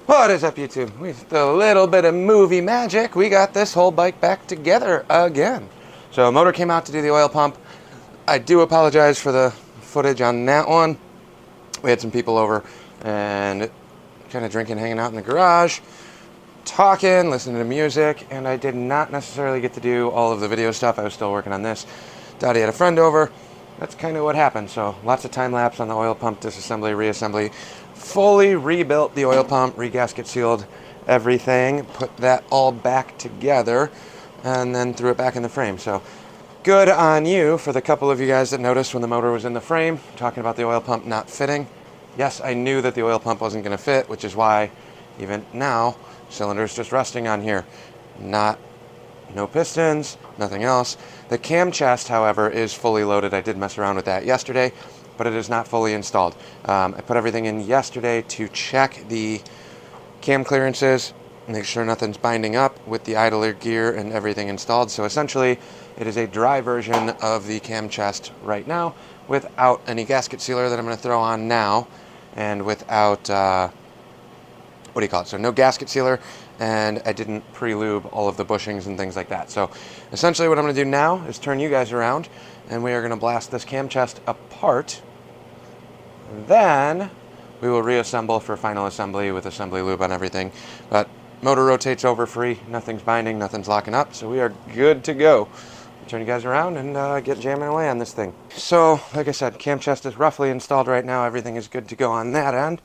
What is up, YouTube? With a little bit of movie magic, we got this whole bike back together again. So motor came out to do the oil pump. I do apologize for the footage on that one. We had some people over and kind of drinking, hanging out in the garage, talking, listening to music, and I did not necessarily get to do all of the video stuff. I was still working on this. Dottie had a friend over. That's kind of what happened. So lots of time lapse on the oil pump disassembly, reassembly. Fully rebuilt the oil pump, re-gasket sealed everything, put that all back together, and then threw it back in the frame. So good on you for the couple of you guys that noticed when the motor was in the frame, talking about the oil pump not fitting. Yes, I knew that the oil pump wasn't going to fit, which is why even now, cylinder's just rusting on here. No pistons, nothing else. The camshaft, however, is fully loaded. I did mess around with that yesterday, but it is not fully installed. I put everything in yesterday to check the cam clearances, make sure nothing's binding up with the idler gear and everything installed. So essentially, it is a dry version of the camshaft right now without any gasket sealer that I'm going to throw on now, and without, what do you call it? So no gasket sealer, and I didn't pre-lube all of the bushings and things like that. So essentially what I'm going to do now is turn you guys around, and we are going to blast this camshaft apart. Then we will reassemble for final assembly with assembly lube on everything. But motor rotates over free, nothing's binding, nothing's locking up, so we are good to go. Turn you guys around and get jamming away on this thing. So, like I said, camshaft is roughly installed right now. Everything is good to go on that end.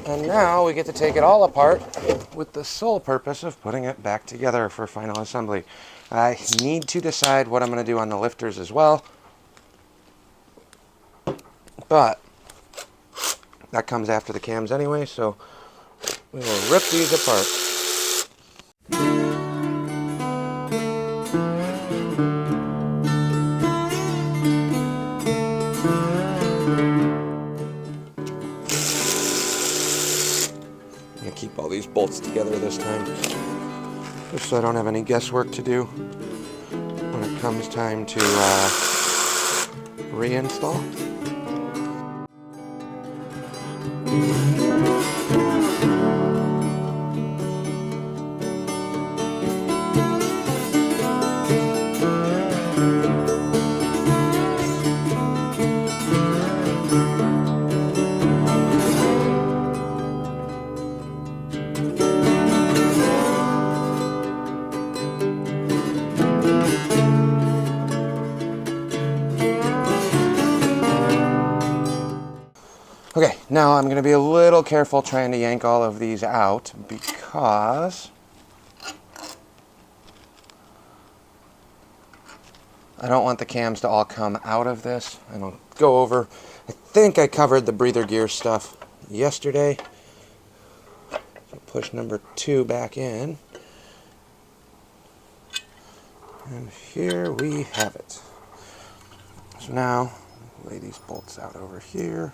And now we get to take it all apart with the sole purpose of putting it back together for final assembly. I need to decide what I'm going to do on the lifters as well, but that comes after the cams anyway, so we will rip these apart. Keep all these bolts together this time, just so I don't have any guesswork to do when it comes time to reinstall. Okay, now I'm going to be a little careful trying to yank all of these out because I don't want the cams to all come out of this. I don't go over. I think I covered the breather gear stuff yesterday. So push number 2 back in. And here we have it. So now, lay these bolts out over here.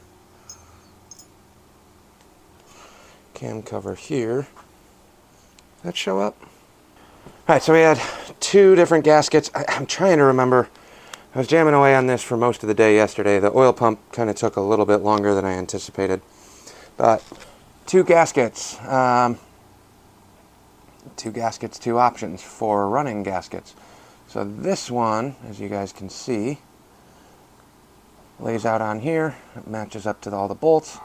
Cam cover here. That show up? Alright, so we had 2 different gaskets. I'm trying to remember. I was jamming away on this for most of the day yesterday. The oil pump kind of took a little bit longer than I anticipated. But 2 gaskets. 2 gaskets, 2 options for running gaskets. So this one, as you guys can see, lays out on here. It matches up to all the bolts.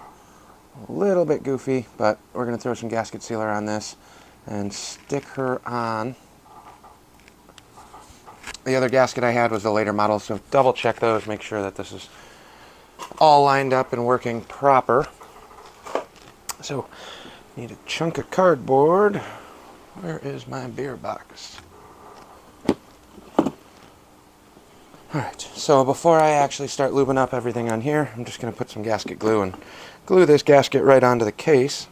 A little bit goofy, but we're going to throw some gasket sealer on this and stick her on. The other gasket I had was the later model, so double check those, make sure that this is all lined up and working proper. So, need a chunk of cardboard. Where is my beer box? Alright, so before I actually start lubing up everything on here, I'm just going to put some gasket glue and glue this gasket right onto the case.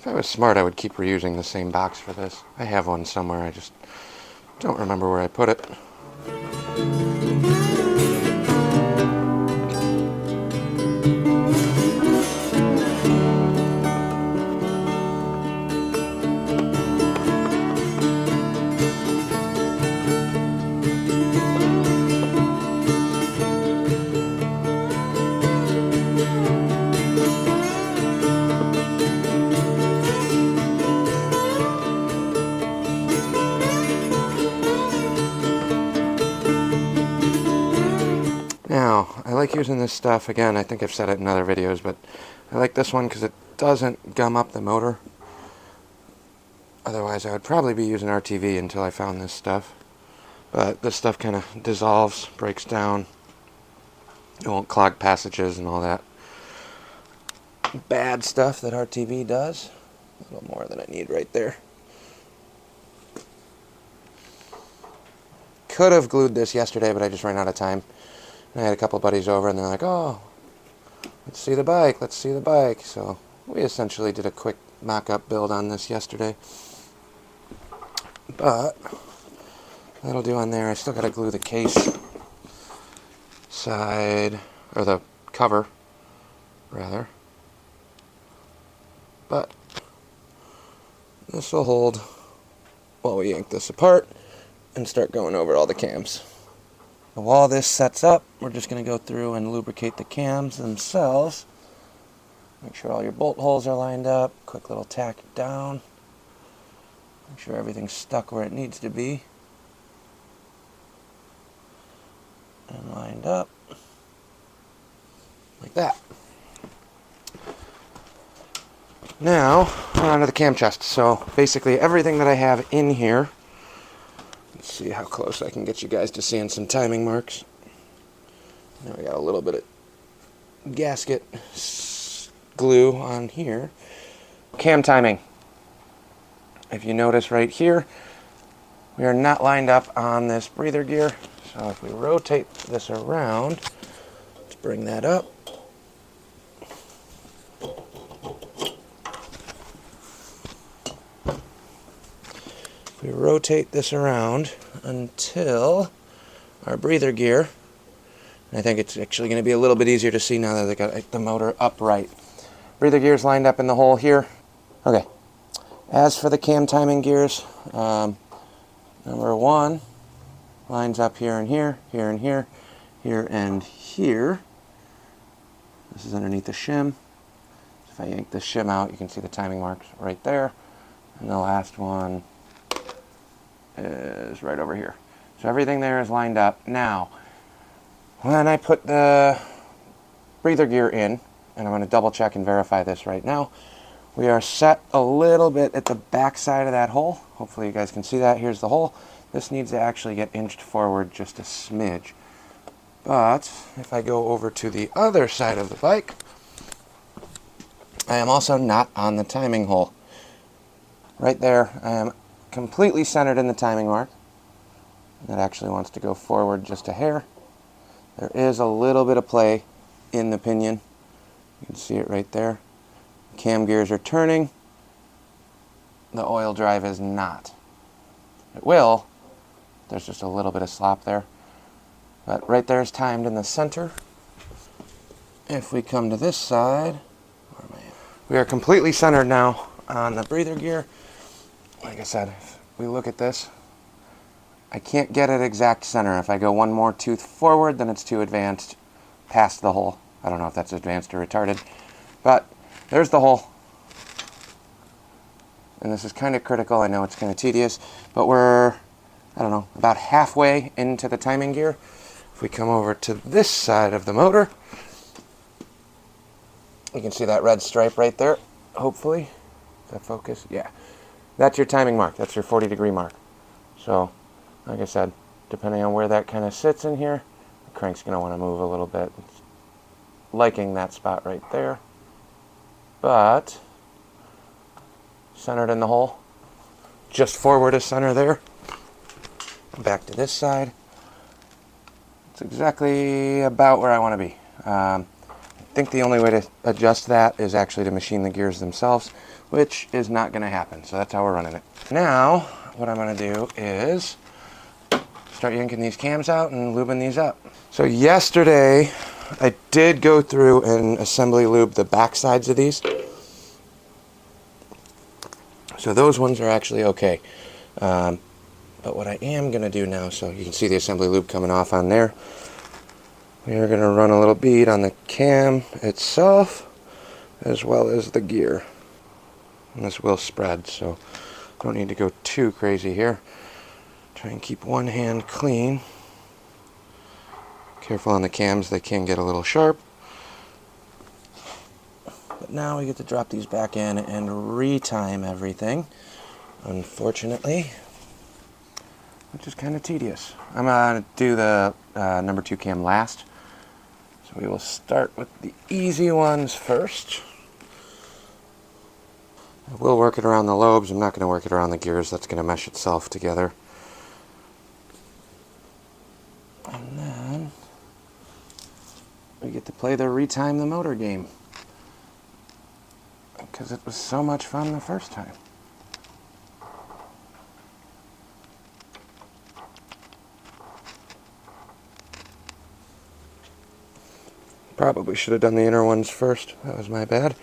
If I was smart, I would keep reusing the same box for this. I have one somewhere, I just Don't remember where I put it. Now, I like using this stuff, again, I think I've said it in other videos, but I like this one because it doesn't gum up the motor. Otherwise, I would probably be using RTV until I found this stuff. But this stuff kind of dissolves, breaks down. It won't clog passages and all that bad stuff that RTV does. A little more than I need right there. Could have glued this yesterday, but I just ran out of time. I had a couple buddies over and they're like, oh, let's see the bike, let's see the bike. So we essentially did a quick mock-up build on this yesterday. But that'll do on there. I still got to glue the case side, or the cover, rather. But this will hold while we yank this apart and start going over all the cams. While this sets up, we're just going to go through and lubricate the cams themselves. Make sure all your bolt holes are lined up. Quick little tack down. Make sure everything's stuck where it needs to be. And lined up. Like that. Now, we're onto the cam chest. So, basically everything that I have in here. Let's see how close I can get you guys to seeing some timing marks. Now we got a little bit of gasket glue on here. Cam timing. If you notice right here, we are not lined up on this breather gear. So if we rotate this around, let's bring that up. We rotate this around until our breather gear, and I think it's actually going to be a little bit easier to see now that I got the motor upright. Breather gears lined up in the hole here. Okay, as for the cam timing gears, number one lines up here and here, here and here, here and here. This is underneath the shim. If I yank this shim out, you can see the timing marks right there, and the last one is right over here. So everything there is lined up. Now, when I put the breather gear in, and I'm going to double check and verify this right now, we are set a little bit at the back side of that hole. Hopefully you guys can see that. Here's the hole. This needs to actually get inched forward just a smidge. But if I go over to the other side of the bike, I am also not on the timing hole. Right there, I am completely centered in the timing mark. That actually wants to go forward just a hair. There is a little bit of play in the pinion. You can see it right there. Cam gears are turning. The oil drive is not. It will. There's just a little bit of slop there. But right there is timed in the center. If we come to this side, where am I at? We are completely centered now on the breather gear. Like I said, if we look at this, I can't get it exact center. If I go one more tooth forward, then it's too advanced past the hole. I don't know if that's advanced or retarded, but there's the hole. And this is kind of critical. I know it's kind of tedious, but we're, I don't know, about halfway into the timing gear. If we come over to this side of the motor, you can see that red stripe right there, hopefully. Does that focus? Yeah. That's your timing mark. That's your 40-degree mark. So, like I said, depending on where that kind of sits in here, the crank's going to want to move a little bit. It's liking that spot right there. But, centered in the hole. Just forward of center there. Back to this side. It's exactly about where I want to be. I think the only way to adjust that is actually to machine the gears themselves, which is not going to happen. So that's how we're running it. Now, what I'm going to do is start yanking these cams out and lubing these up. So yesterday, I did go through and assembly lube the back sides of these. So those ones are actually okay. But what I am going to do now, so you can see the assembly lube coming off on there. We are going to run a little bead on the cam itself, as well as the gear. And this will spread, so don't need to go too crazy here. Try and keep one hand clean. Careful on the cams, they can get a little sharp. But now we get to drop these back in and re-time everything, unfortunately, which is kind of tedious. I'm going to do the number 2 cam last. So we will start with the easy ones first. I will work it around the lobes. I'm not going to work it around the gears. That's going to mesh itself together. And then we get to play the retime the motor game, because it was so much fun the first time. Probably should have done the inner ones first. That was my bad.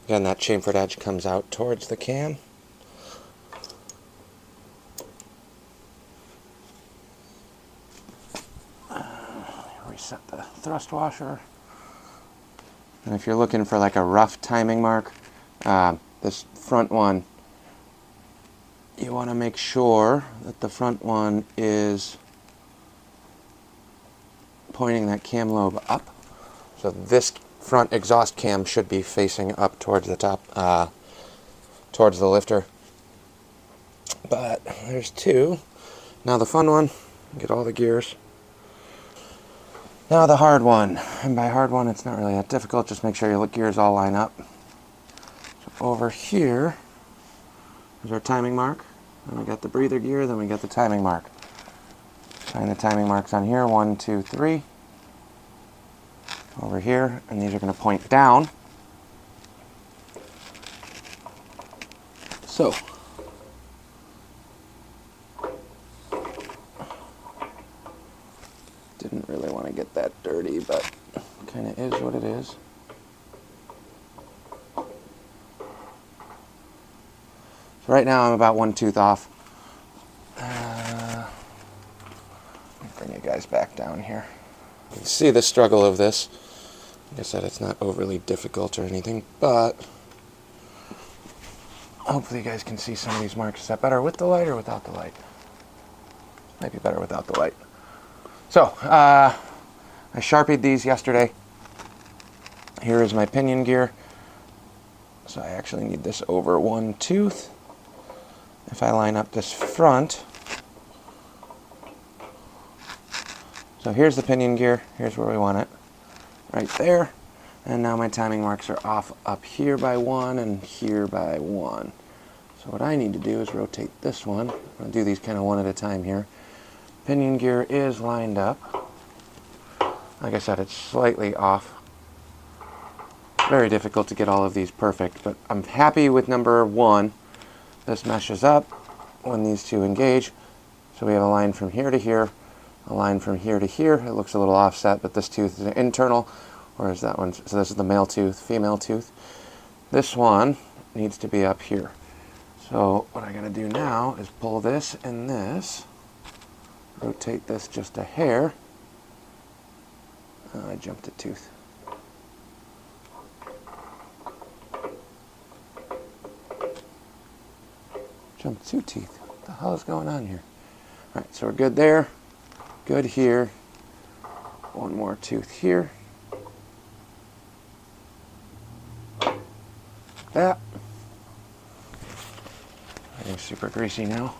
Again, that chamfered edge comes out towards the cam. Reset the thrust washer. And if you're looking for like a rough timing mark, this front one, you want to make sure that the front one is pointing that cam lobe up. So this front exhaust cam should be facing up towards the top, towards the lifter. But there's 2. Now the fun one, get all the gears. Now the hard one. And by hard one, it's not really that difficult. Just make sure your gears all line up. So over here is our timing mark. Then we got the breather gear, then we got the timing mark. Shine the timing marks on here, 1, 2, 3. Over here, and these are going to point down. So, didn't really want to get that dirty, but kind of is what it is. So right now I'm about 1 tooth off. Let me bring you guys back down here. You can see the struggle of this. Like I said, it's not overly difficult or anything, but hopefully you guys can see some of these marks. Is that better with the light or without the light? Might be better without the light. So, I Sharpied these yesterday. Here is my pinion gear. So I actually need this over 1 tooth. If I line up this front, so here's the pinion gear, here's where we want it, right there. And now my timing marks are off up here by 1 and here by 1. So what I need to do is rotate this one. I'll do these kind of one at a time here. Pinion gear is lined up. Like I said, it's slightly off. Very difficult to get all of these perfect, but I'm happy with number 1. This meshes up when these two engage. So we have a line from here to here, a line from here to here. It looks a little offset, but this tooth is internal, whereas that one, so this is the male tooth, female tooth. This one needs to be up here. So what I gotta do now is pull this and this, rotate this just a hair. I jumped a tooth. Jumped 2 teeth. What the hell is going on here? Alright, so we're good there. Good here. 1 more tooth here. That. Everything's super greasy now.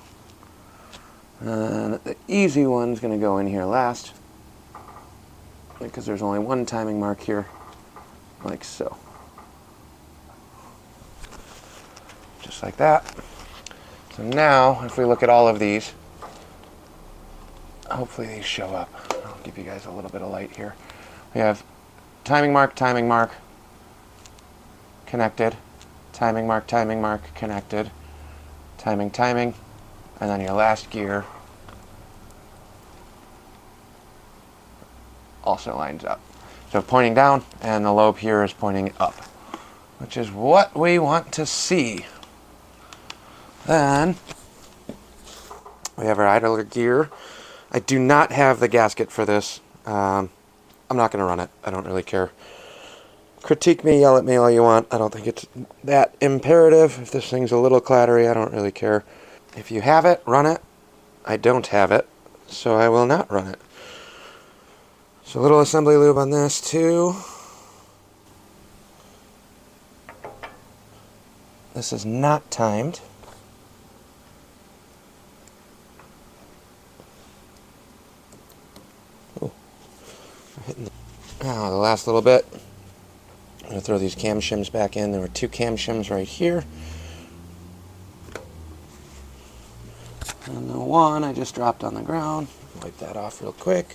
And the easy one's going to go in here last, because there's only 1 timing mark here, like so. Just like that. So now, if we look at all of these, hopefully these show up. I'll give you guys a little bit of light here. We have timing mark, connected, timing mark, connected, timing, and then your last gear also lines up. So pointing down, and the lobe here is pointing up, which is what we want to see. Then we have our idler gear. I do not have the gasket for this. I'm not going to run it. I don't really care. Critique me, yell at me all you want. I don't think it's that imperative. If this thing's a little clattery, I don't really care. If you have it, run it. I don't have it, so I will not run it. So a little assembly lube on this too. This is not timed. Oh, the last little bit. I'm going to throw these cam shims back in. There were 2 cam shims right here. And the one I just dropped on the ground. Wipe that off real quick.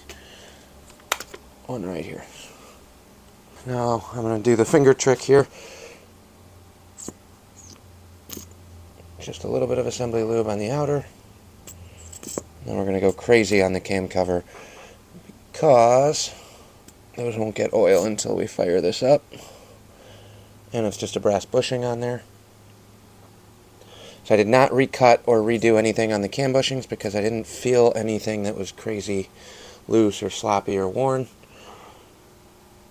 One right here. Now I'm going to do the finger trick here. Just a little bit of assembly lube on the outer. Then we're going to go crazy on the cam cover because those won't get oil until we fire this up. And it's just a brass bushing on there. So I did not recut or redo anything on the cam bushings because I didn't feel anything that was crazy loose or sloppy or worn.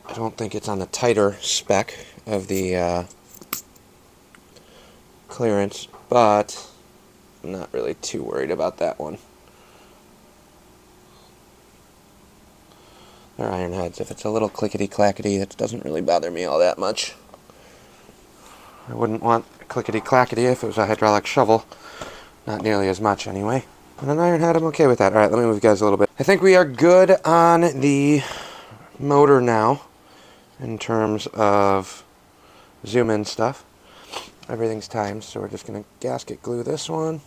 I don't think it's on the tighter spec of the clearance, but I'm not really too worried about that one. They're iron heads. If it's a little clickety-clackety, that doesn't really bother me all that much. I wouldn't want clickety-clackety if it was a hydraulic shovel. Not nearly as much, anyway. On an iron head, I'm okay with that. Alright, let me move you guys a little bit. I think we are good on the motor now, in terms of zoom-in stuff. Everything's timed, so we're just going to gasket glue this one.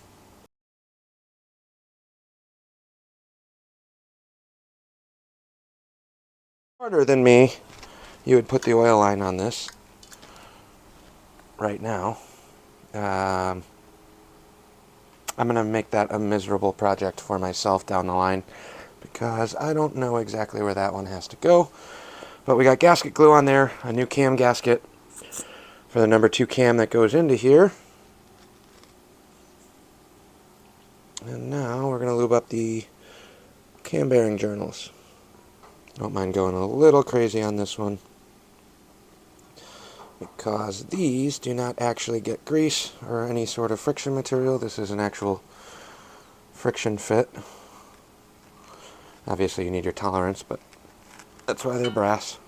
Harder than me, you would put the oil line on this right now. I'm going to make that a miserable project for myself down the line because I don't know exactly where that one has to go. But we got gasket glue on there, a new cam gasket for the number 2 cam that goes into here. And now we're going to lube up the cam bearing journals. Don't mind going a little crazy on this one because these do not actually get grease or any sort of friction material. This is an actual friction fit. Obviously you need your tolerance, but that's why they're brass.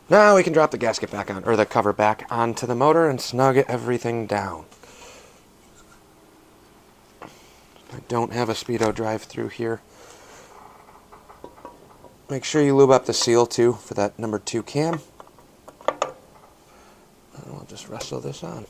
Now we can drop the gasket back on, or the cover back onto the motor and snug everything down. I don't have a speedo drive through here. Make sure you lube up the seal too for that number 2 cam. And we'll just wrestle this on.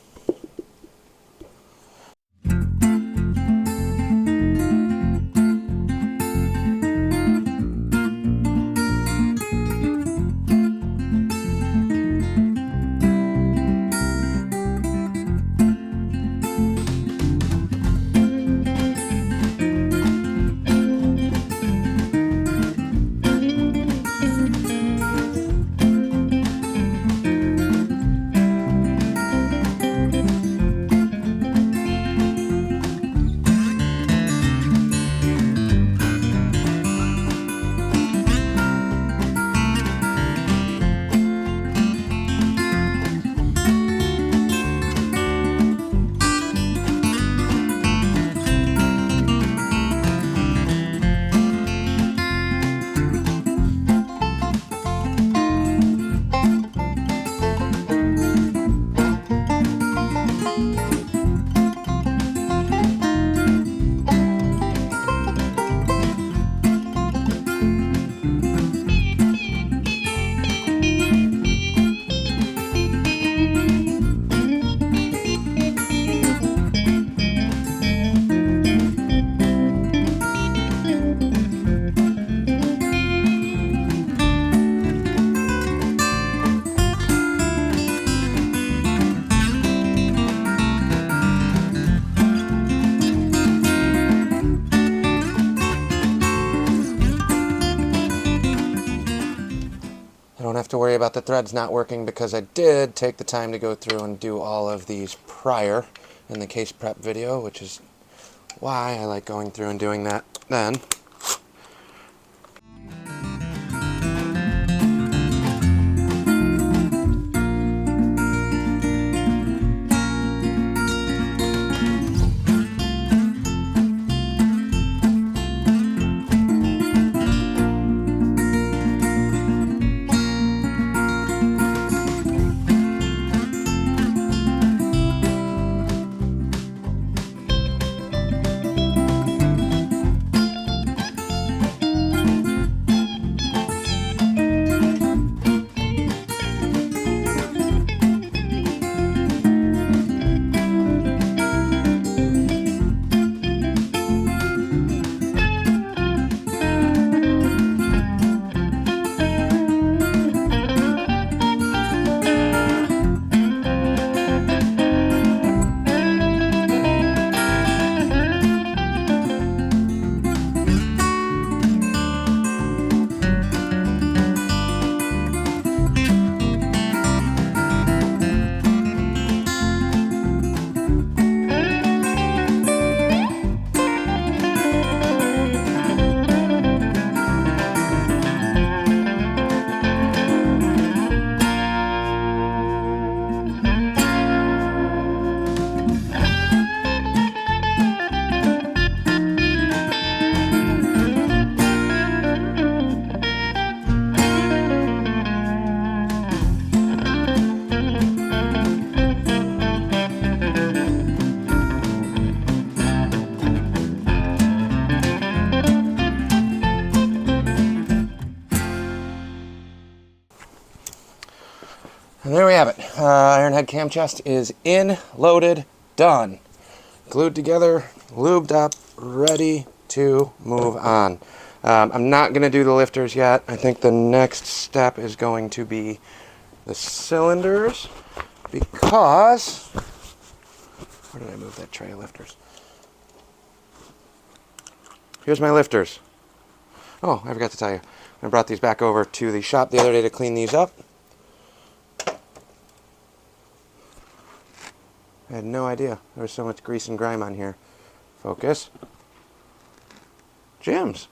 don't have to worry about the threads not working because I did take the time to go through and do all of these prior in the case prep video, which is why I like going through and doing that then. And there we have it. Ironhead cam chest is in, loaded, done. Glued together, lubed up, ready to move on. I'm not going to do the lifters yet. I think the next step is going to be the cylinders because... Where did I move that tray of lifters? Here's my lifters. Oh, I forgot to tell you. I brought these back over to the shop the other day to clean these up. I had no idea there was so much grease and grime on here. Focus. Gems.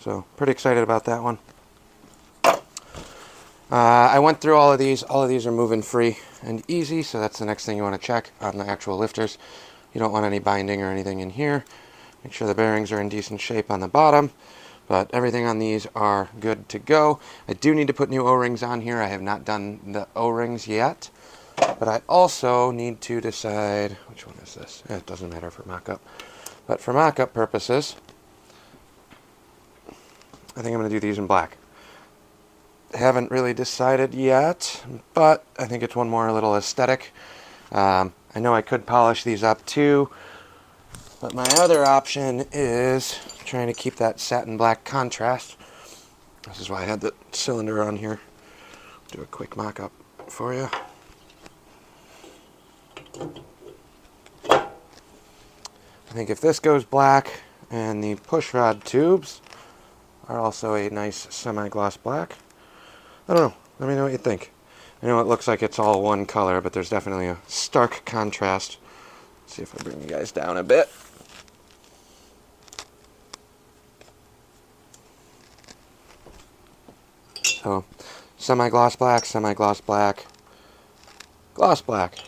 So, pretty excited about that one. I went through all of these. All of these are moving free and easy, so that's the next thing you want to check on the actual lifters. You don't want any binding or anything in here. Make sure the bearings are in decent shape on the bottom. But everything on these are good to go. I do need to put new O-rings on here. I have not done the O-rings yet. But I also need to decide, which one is this? It doesn't matter for mock-up. But for mock-up purposes, I think I'm going to do these in black. Haven't really decided yet, but I think it's one more little aesthetic. I know I could polish these up too, but my other option is trying to keep that satin black contrast. This is why I had the cylinder on here. Do a quick mock-up for you. I think if this goes black and the push rod tubes are also a nice semi-gloss black. I don't know. Let me know what you think. I know it looks like it's all one color, but there's definitely a stark contrast. Let's see if I bring you guys down a bit. So, semi-gloss black, semi-gloss black, gloss black.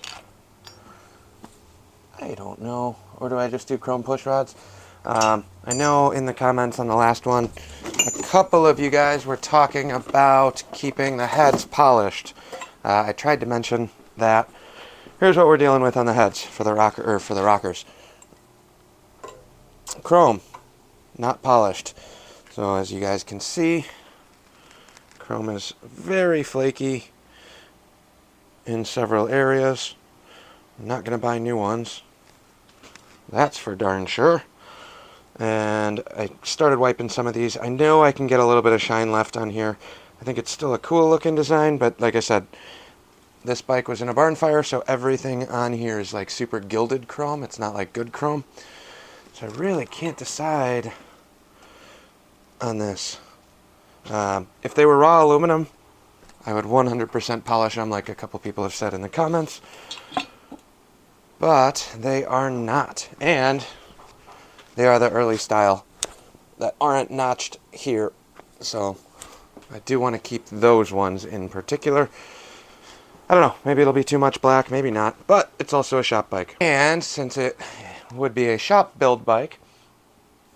I don't know. Or do I just do chrome push rods? I know in the comments on the last one, a couple of you guys were talking about keeping the heads polished. I tried to mention that. Here's what we're dealing with on the heads for the rockers. Chrome, not polished. So as you guys can see, chrome is very flaky in several areas. I'm not going to buy new ones. That's for darn sure. And I started wiping some of these. I know I can get a little bit of shine left on here. I think it's still a cool looking design, but like I said, this bike was in a barn fire, so everything on here is like super gilded chrome. It's not like good chrome. So I really can't decide on this. If they were raw aluminum, I would 100% polish them like a couple people have said in the comments. But they are not. And they are the early style that aren't notched here. So I do want to keep those ones in particular. I don't know, maybe it'll be too much black, maybe not, but it's also a shop bike. And since it would be a shop build bike,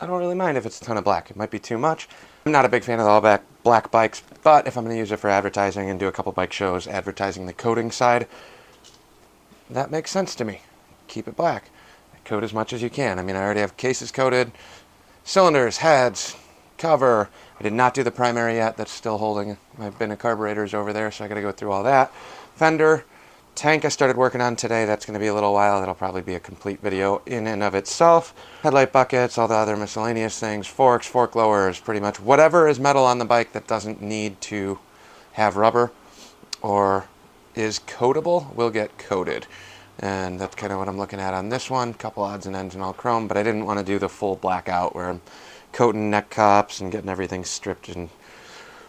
I don't really mind if it's a ton of black. It might be too much. I'm not a big fan of the all black bikes, but if I'm going to use it for advertising and do a couple bike shows advertising the coating side, that makes sense to me. Keep it black. Coat as much as you can. I mean, I already have cases coated, cylinders, heads, cover. I did not do the primary yet. That's still holding my bin of carburetors over there, so I got to go through all that. Fender, tank I started working on today. That's going to be a little while. That'll probably be a complete video in and of itself. Headlight buckets, all the other miscellaneous things, forks, fork lowers, pretty much whatever is metal on the bike that doesn't need to have rubber or is coatable will get coated. And that's kind of what I'm looking at on this one. Couple odds and ends and all chrome, but I didn't want to do the full blackout where I'm coating neck cups and getting everything stripped and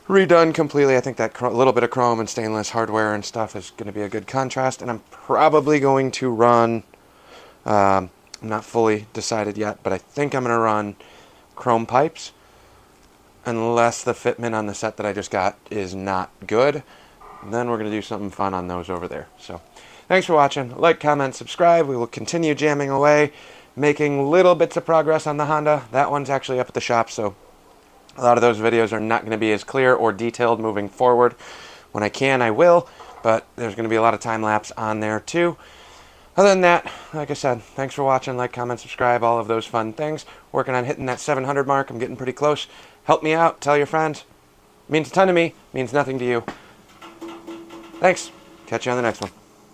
redone completely. I think that little bit of chrome and stainless hardware and stuff is going to be a good contrast. And I'm probably going to run, I'm not fully decided yet, but I think I'm going to run chrome pipes unless the fitment on the set that I just got is not good. Then we're going to do something fun on those over there. So thanks for watching. Like, comment, subscribe. We will continue jamming away, making little bits of progress on the Honda. That one's actually up at the shop, so a lot of those videos are not going to be as clear or detailed moving forward. When I can, I will, but there's going to be a lot of time lapse on there too. Other than that, like I said, thanks for watching. Like, comment, subscribe, all of those fun things. Working on hitting that 700 mark. I'm getting pretty close. Help me out. Tell your friends. Means a ton to me. Means nothing to you. Thanks. Catch you on the next one.